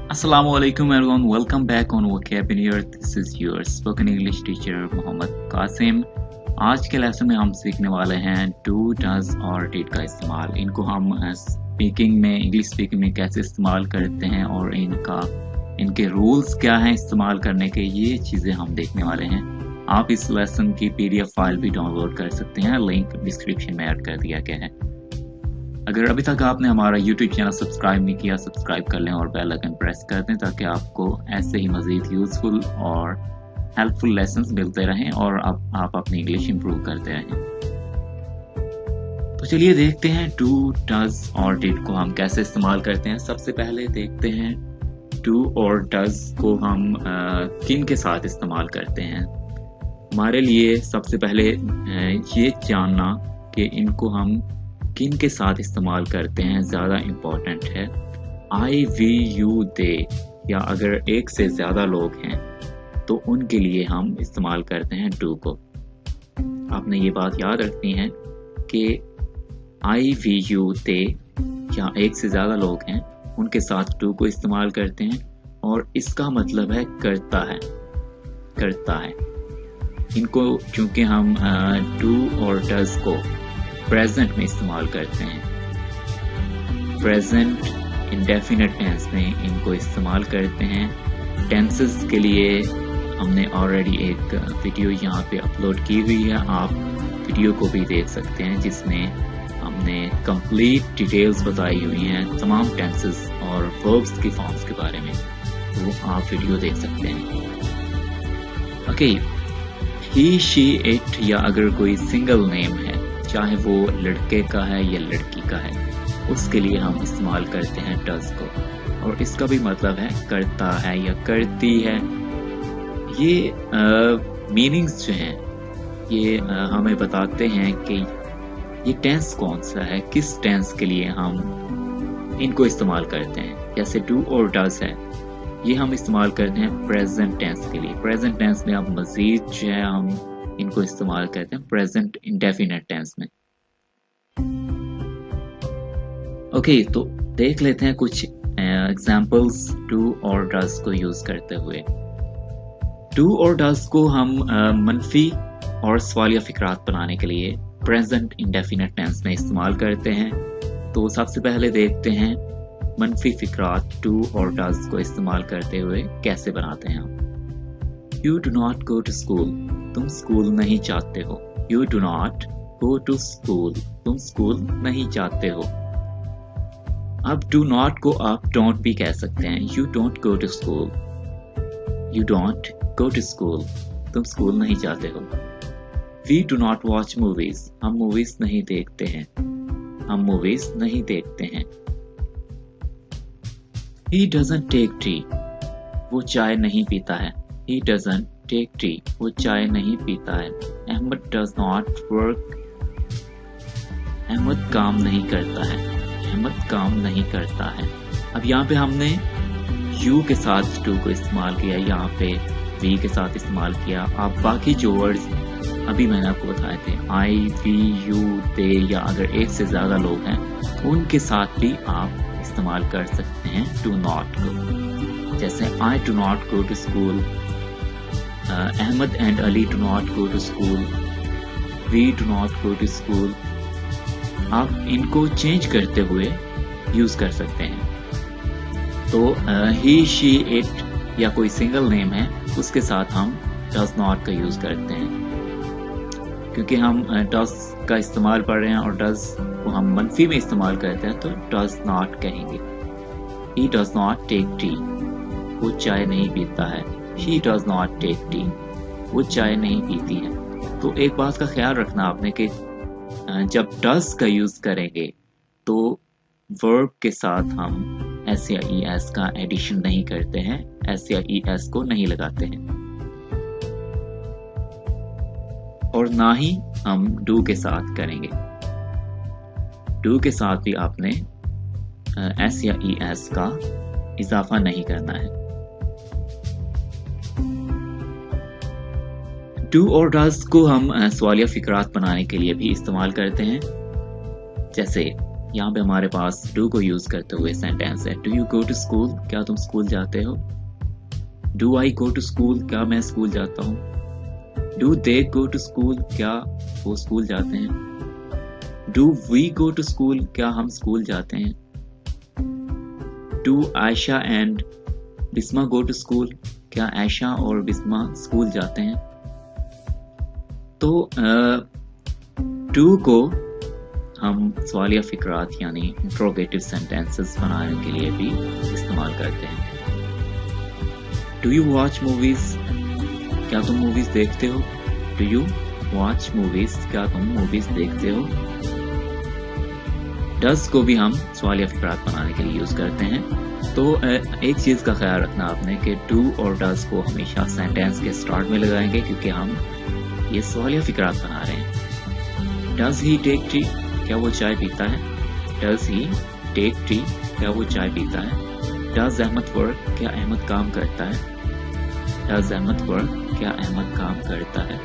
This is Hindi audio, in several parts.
Assalamu alaikum everyone, welcome back on Vocabulary. This is your spoken English teacher Mohammad Qasim. आज के लेसन में हम सीखने वाले हैं डू, डज और डिड का इस्तेमाल। इनको हम स्पीकिंग में, इंग्लिश स्पीकिंग में कैसे इस्तेमाल करते हैं और इनके रूल्स क्या हैं इस्तेमाल करने के, ये चीज़ें हम देखने वाले हैं। आप इस लेसन की PDF फाइल भी डाउनलोड कर सकते हैं, लिंक डिस्क्रिप्शन में ऐड कर दिया गया है। अगर अभी तक आपने हमारा YouTube चैनल सब्सक्राइब नहीं किया, सब्सक्राइब कर लें और बेल आइकन प्रेस कर दें ताकि आपको ऐसे ही मज़ीद यूज़फुल और हेल्पफुल लेसन्स मिलते रहें और आप अपनी इंग्लिश इंप्रूव करते रहें। तो चलिए देखते हैं डू, डज और डिड को हम कैसे इस्तेमाल करते हैं। सबसे पहले देखते हैं डू और डज को हम किन के साथ इस्तेमाल करते हैं। हमारे लिए सबसे पहले ये जानना कि इनको हम किन के साथ इस्तेमाल करते हैं ज़्यादा इम्पोर्टेंट है। आई, वी, यू, दे या अगर एक से ज़्यादा लोग हैं तो उनके लिए हम इस्तेमाल करते हैं डू को। आपने ये बात याद रखनी है कि आई, वी, यू, दे या एक से ज़्यादा लोग हैं उनके साथ डू को इस्तेमाल करते हैं और इसका मतलब है करता है, करता है। इनको चूँकि हम डू और डज को प्रेजेंट में इस्तेमाल करते हैं, प्रेजेंट इंडेफिनिट टेंस में इनको इस्तेमाल करते हैं। टेंसेस के लिए हमने ऑलरेडी एक वीडियो यहाँ पे अपलोड की हुई है, आप वीडियो को भी देख सकते हैं जिसमें हमने कंप्लीट डिटेल्स बताई हुई हैं तमाम टेंसेस और वर्ब्स की फॉर्म्स के बारे में, तो आप वीडियो देख सकते हैं। ओके, ही, शी, इट या अगर कोई सिंगल नेम है, चाहे वो लड़के का है या लड़की का है, उसके लिए हम इस्तेमाल करते हैं डज को और इसका भी मतलब है करता है या करती है। ये मीनिंग्स जो हैं ये हमें बताते हैं कि ये टेंस कौन सा है, किस टेंस के लिए हम इनको इस्तेमाल करते हैं। जैसे डू और डज है, ये हम इस्तेमाल करते हैं प्रेजेंट टेंस के लिए। प्रेजेंट टेंस में अब मजीद जो है हम इनको इस्तेमाल करते हैं प्रेजेंट इंडेफिनिट टेंस में। ओके, तो देख लेते हैं कुछ एग्जांपल्स डू और डज को यूज करते हुए। डू और डज को हम मनफी और सवालिया फिक्रात बनाने के लिए प्रेजेंट इंडेफिनिट टेंस में इस्तेमाल करते हैं। तो सबसे पहले देखते हैं मनफी फिक्रात डू और डज को इस्तेमाल करते हुए कैसे बनाते हैं हम। You do not go to school, तुम स्कूल नहीं जाते हो। You do not go to school, तुम स्कूल नहीं जाते हो। अब do not को आप don't भी कह सकते हैं। You don't go to school, you don't go to school, तुम स्कूल नहीं जाते हो। We do not watch movies, हम मूवीज नहीं देखते हैं, हम मूवीज नहीं देखते हैं। He doesn't take tea, वो चाय नहीं पीता है। He doesn't take tea, वो चाय नहीं पीता है। Ahmed does not work, Ahmad काम नहीं करता है, अहमद काम नहीं करता है। अब यहाँ पे हमने you के साथ do को इस्तेमाल किया, यहाँ पे we के साथ इस्तेमाल किया। आप बाकी जो वर्ड्स अभी मैंने आपको बताए थे, I, we, you, they या अगर एक से ज़्यादा लोग हैं उनके साथ भी आप इस्तेमाल कर सकते हैं do not को। जैसे I do not go to school, Ahmed and Ali do not go to school, we do not go to school। आप इनको चेंज करते हुए यूज कर सकते हैं। तो he, she, it या कोई सिंगल नेम है उसके साथ हम does not का यूज करते हैं। क्योंकि हम does का इस्तेमाल पढ़ रहे हैं और does को हम मनफी में इस्तेमाल करते हैं तो does not कहेंगे। He does not take tea, वो चाय नहीं पीता है। She does not take tea, वो चाय नहीं पीती है। तो एक बात का ख्याल रखना आपने कि जब does का यूज करेंगे तो वर्ब के साथ हम s या es का एडिशन नहीं करते हैं, s या es को नहीं लगाते हैं और ना ही हम do के साथ करेंगे। do के साथ भी आपने s या es का इजाफा नहीं करना है। डू और डज को हम सवालिया फिक्रात बनाने के लिए भी इस्तेमाल करते हैं। जैसे यहाँ पे हमारे पास डू को यूज करते हुए सेंटेंस है। Do you go to school, क्या तुम स्कूल जाते हो? Do I go to school, क्या मैं स्कूल जाता हूँ? Do they go to school, क्या वो स्कूल जाते हैं? Do we go to school, क्या हम स्कूल जाते हैं? Do Ayesha and Bisma go to school, क्या आयशा और बिस्मा स्कूल जाते हैं? तो टू को हम सवालिया फिक्रात यानी इंट्रोगेटिव सेंटेंसेस बनाने के लिए भी इस्तेमाल करते हैं। डू यू वॉच मूवीज, क्या तुम मूवीज देखते हो? डू यू वॉच मूवीज, क्या तुम मूवीज देखते हो? डज को भी हम सवालिया फिक्रात बनाने के लिए यूज करते हैं। तो एक चीज का ख्याल रखना आपने कि डू और डज को हमेशा सेंटेंस के स्टार्ट में लगाएंगे, क्योंकि हम ये सवालिया फिक्रात बना रहे हैं। डज ही टेक टी, क्या वो चाय पीता है? डज ही टेक टी, क्या वो चाय पीता है? डज अहमद वर्क, क्या अहमद काम करता है? डज अहमद वर्क, क्या अहमद काम करता है?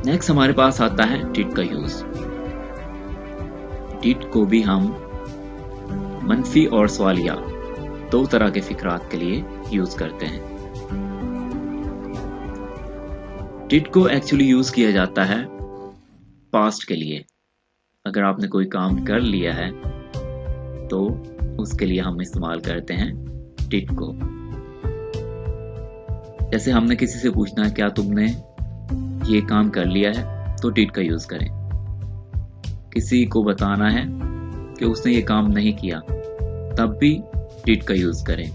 नेक्स्ट हमारे पास आता है डिड का यूज। डिड को भी हम मनफी और सवालिया दो तरह के फिक्रात के लिए यूज करते हैं। डिड को एक्चुअली यूज किया जाता है पास्ट के लिए। अगर आपने कोई काम कर लिया है तो उसके लिए हम इस्तेमाल करते हैं डिड को। जैसे हमने किसी से पूछना है क्या तुमने ये काम कर लिया है, तो डिड का यूज करें। किसी को बताना है कि उसने ये काम नहीं किया, तब भी डिड का यूज करें।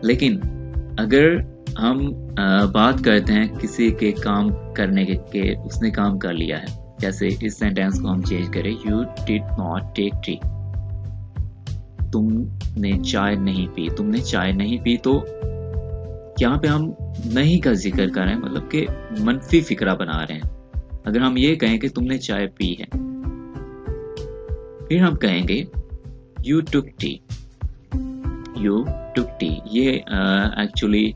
लेकिन अगर हम बात करते हैं किसी के काम करने के उसने काम कर लिया है, जैसे इस सेंटेंस को हम चेंज करें, you did not take tea, तुमने चाय नहीं पी, तुमने चाय नहीं पी। तो यहाँ पे हम नहीं का जिक्र कर रहे हैं, मतलब कि मनफी फिक्रा बना रहे हैं। अगर हम ये कहें कि तुमने चाय पी है, फिर हम कहेंगे you took T, you took T. ये एक्चुअली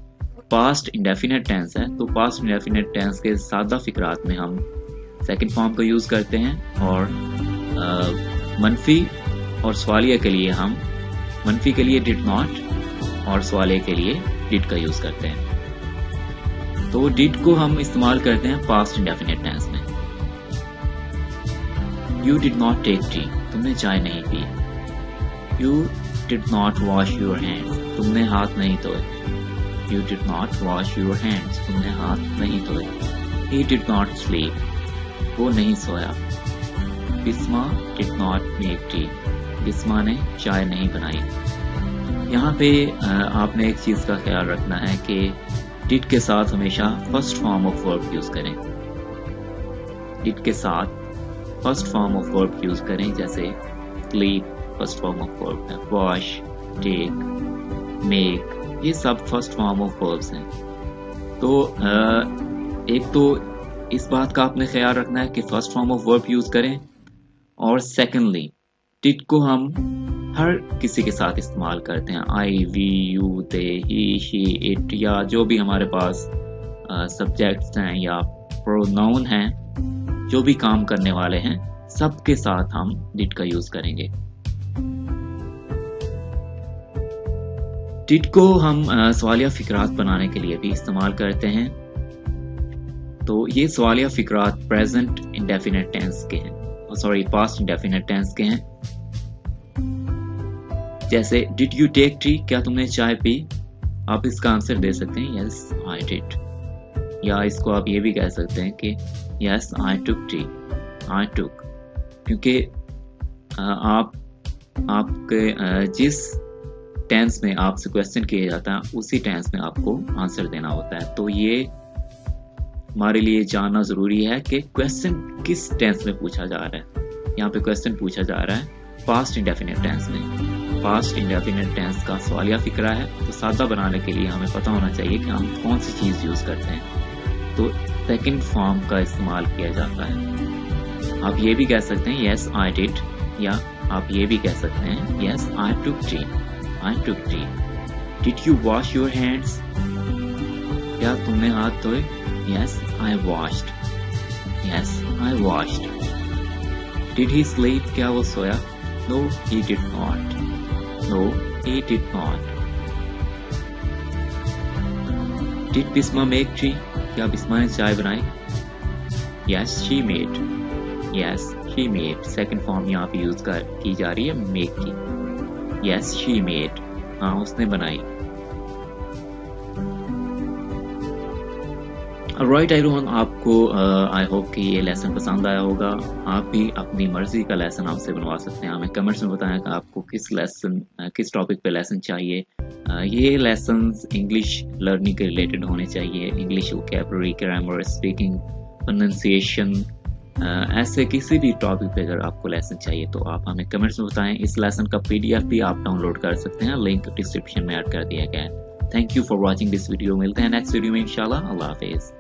पास्ट इंडेफिनेट टेंस है, तो पास्ट इंडेफिनेट टेंस के सादा फिक्रात में हम सेकंड फॉर्म का यूज करते हैं, और मनफी और सवालिया के लिए हम मनफी के लिए डिड नॉट और सवालिया के लिए डिड का यूज करते हैं। तो डिड को हम इस्तेमाल करते हैं पास्ट इंडेफिनेट टेंस में। You did not take tea, तुमने चाय नहीं पी। You did not wash your hands, तुमने हाथ नहीं धोए। You did not wash your hands, तुमने हाथ नहीं धोए। He did not sleep, वो नहीं सोया। Bisma did not make tea, Bisma ने चाय नहीं बनाई। यहाँ पे आपने एक चीज का ख्याल रखना है कि डिड के साथ हमेशा first form of verb use करें। डिड के साथ first form of verb use करें, जैसे sleep first form of verb है, वॉश, टेक, मेक, ये सब फर्स्ट फॉर्म ऑफ वर्ब्स हैं। तो एक तो इस बात का आपने ख्याल रखना है कि first form of verb use करें, और सेकेंडली डिड को हम हर किसी के साथ इस्तेमाल करते हैं। I, we, you, they, he, she, it, या जो भी हमारे पास सब्जेक्ट्स हैं या प्रोनाउन हैं, जो भी काम करने वाले हैं, सबके साथ हम डिड का यूज करेंगे। डिड को हम सवालिया फिक्रात बनाने के लिए भी इस्तेमाल करते हैं। तो ये सवालिया फिक्रात प्रेजेंट इंडेफिनेट टेंस के हैं, सॉरी पास्ट इंडेफिनेट टेंस के हैं। जैसे डिड यू टेक टी, क्या तुमने चाय पी? आप इसका आंसर दे सकते हैं यस आई डिड, या इसको आप ये भी कह सकते हैं कि यस आई टुक टी, आई टुक, क्योंकि आपके जिस टेंस में आपसे क्वेश्चन किया जाता है उसी टेंस में आपको आंसर देना होता है। तो ये हमारे लिए जानना जरूरी है कि क्वेश्चन किस टेंस में पूछा जा रहा है। यहाँ पे क्वेश्चन पूछा जा रहा है पास्ट इंडेफिनेट टेंस में। पास्ट इंडेफिनेट टेंस का सवालिया फिक्रा है, तो सादा बनाने के लिए हमें पता होना चाहिए कि हम कौन सी चीज यूज करते हैं। तो सेकंड फॉर्म का इस्तेमाल किया जाता है। आप ये भी कह सकते हैं यस आई डिड, या आप ये भी कह सकते हैं yes I took T, I took tea. Did you wash your hands? क्या क्या तुमने हाथ धोए? Yes, I washed. Yes, I washed. Did he sleep? क्या वो सोया? No, he did not. No, he did not. Did Bisma make tea? क्या बिस्मा ने चाय बनाई? Yes, she made. Yes, she made. Second form यहाँ पे यूज की जा रही है make की. Yes, she made. हाँ, उसने बनाई. Alright everyone, आपको आई होप कि ये लेसन पसंद आया होगा. आप भी अपनी मर्जी का लेसन हमसे बनवा सकते हैं. हमें कमेंट्स में बताएं कि आपको किस टॉपिक पे लेसन चाहिए. ये लेसन्स इंग्लिश लर्निंग के रिलेटेड होने चाहिए. English vocabulary, grammar, speaking, pronunciation, ऐसे किसी भी टॉपिक पे अगर आपको लेसन चाहिए तो आप हमें कमेंट्स में बताएं. इस लेसन का PDF भी आप डाउनलोड कर सकते हैं. लिंक डिस्क्रिप्शन में ऐड कर दिया गया है. Thank you for watching this video. मिलते हैं नेक्स्ट वीडियो में इंशाल्लाह. अल्लाह हाफिज.